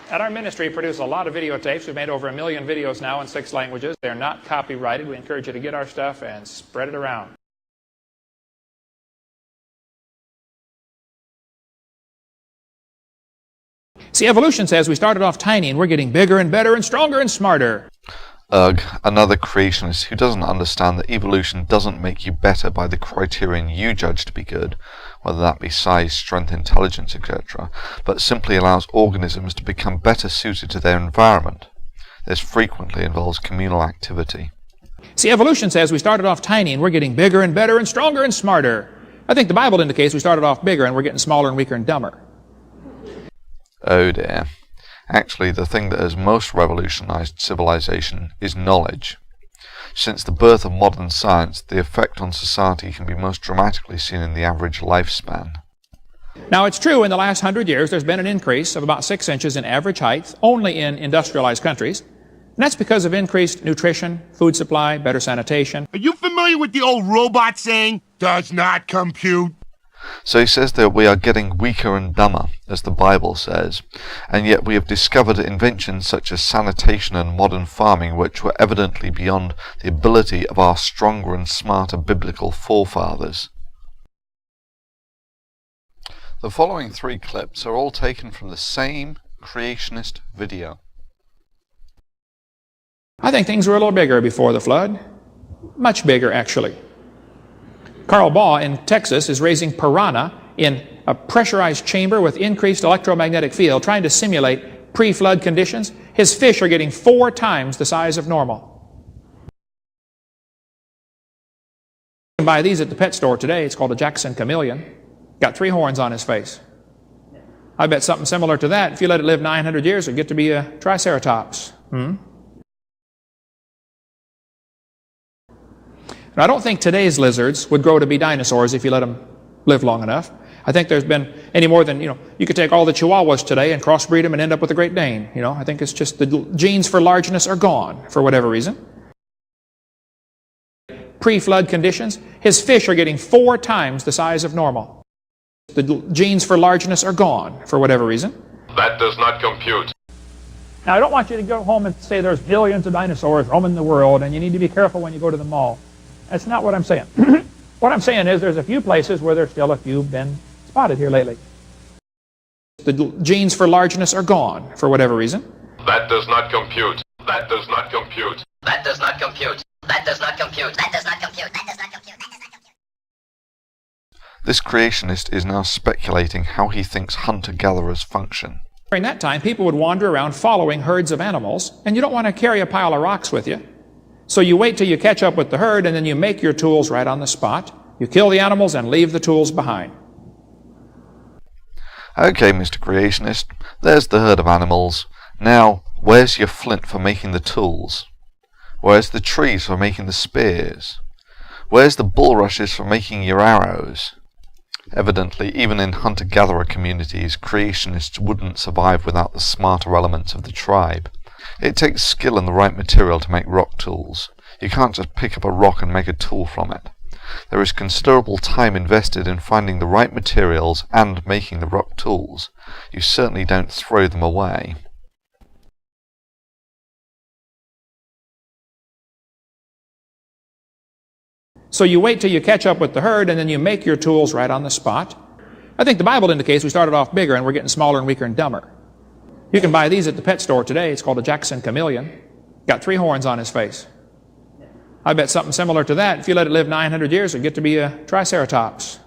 At our ministry, we produce a lot of videotapes. We've made over 1 million videos now in 6 languages. They're not copyrighted. We encourage you to get our stuff and spread it around. See, evolution says we started off tiny and we're getting bigger and better and stronger and smarter. Ugh, another creationist who doesn't understand that evolution doesn't make you better by the criterion you judge to be good, whether that be size, strength, intelligence, etc., but simply allows organisms to become better suited to their environment. This frequently involves communal activity. See, evolution says we started off tiny and we're getting bigger and better and stronger and smarter. I think the Bible indicates we started off bigger and we're getting smaller and weaker and dumber. Oh dear. Actually, the thing that has most revolutionized civilization is knowledge. Since the birth of modern science, the effect on society can be most dramatically seen in the average lifespan. Now, it's true in the last 100 years there's been an increase of about 6 inches in average height, only in industrialized countries. And that's because of increased nutrition, food supply, better sanitation. Are you familiar with the old robot saying, "Does not compute"? So he says that we are getting weaker and dumber, as the Bible says, and yet we have discovered inventions such as sanitation and modern farming which were evidently beyond the ability of our stronger and smarter biblical forefathers. The following 3 clips are all taken from the same creationist video. I think things were a little bigger before the flood. Much bigger, actually. Carl Baugh in Texas is raising piranha in a pressurized chamber with increased electromagnetic field, trying to simulate pre-flood conditions. His fish are getting 4 times the size of normal. You can buy these at the pet store today. It's called a Jackson chameleon. Got 3 horns on his face. I bet something similar to that, if you let it live 900 years, it'd get to be a triceratops. Now, I don't think today's lizards would grow to be dinosaurs if you let them live long enough. I think there's been any more than, you could take all the Chihuahuas today and crossbreed them and end up with a Great Dane. I think it's just the genes for largeness are gone for whatever reason. Pre-flood conditions, his fish are getting 4 times the size of normal. The genes for largeness are gone for whatever reason. That does not compute. Now, I don't want you to go home and say there's billions of dinosaurs roaming the world and you need to be careful when you go to the mall. That's not what I'm saying. What I'm saying is there's a few places where there's still a few been spotted here lately. The genes for largeness are gone for whatever reason. That does not compute. That does not compute. That does not compute. That does not compute. That does not compute. That does not compute. That does not compute. This creationist is now speculating how he thinks hunter-gatherers function. During that time, people would wander around following herds of animals, and you don't want to carry a pile of rocks with you. So you wait till you catch up with the herd, and then you make your tools right on the spot. You kill the animals and leave the tools behind. Okay, Mr. Creationist, there's the herd of animals. Now, where's your flint for making the tools? Where's the trees for making the spears? Where's the bulrushes for making your arrows? Evidently, even in hunter-gatherer communities, creationists wouldn't survive without the smarter elements of the tribe. It takes skill and the right material to make rock tools. You can't just pick up a rock and make a tool from it. There is considerable time invested in finding the right materials and making the rock tools. You certainly don't throw them away. So you wait till you catch up with the herd, and then you make your tools right on the spot. I think the Bible indicates we started off bigger and we're getting smaller and weaker and dumber. You can buy these at the pet store today. It's called a Jackson chameleon. Got 3 horns on his face. I bet something similar to that, if you let it live 900 years, it'd get to be a triceratops.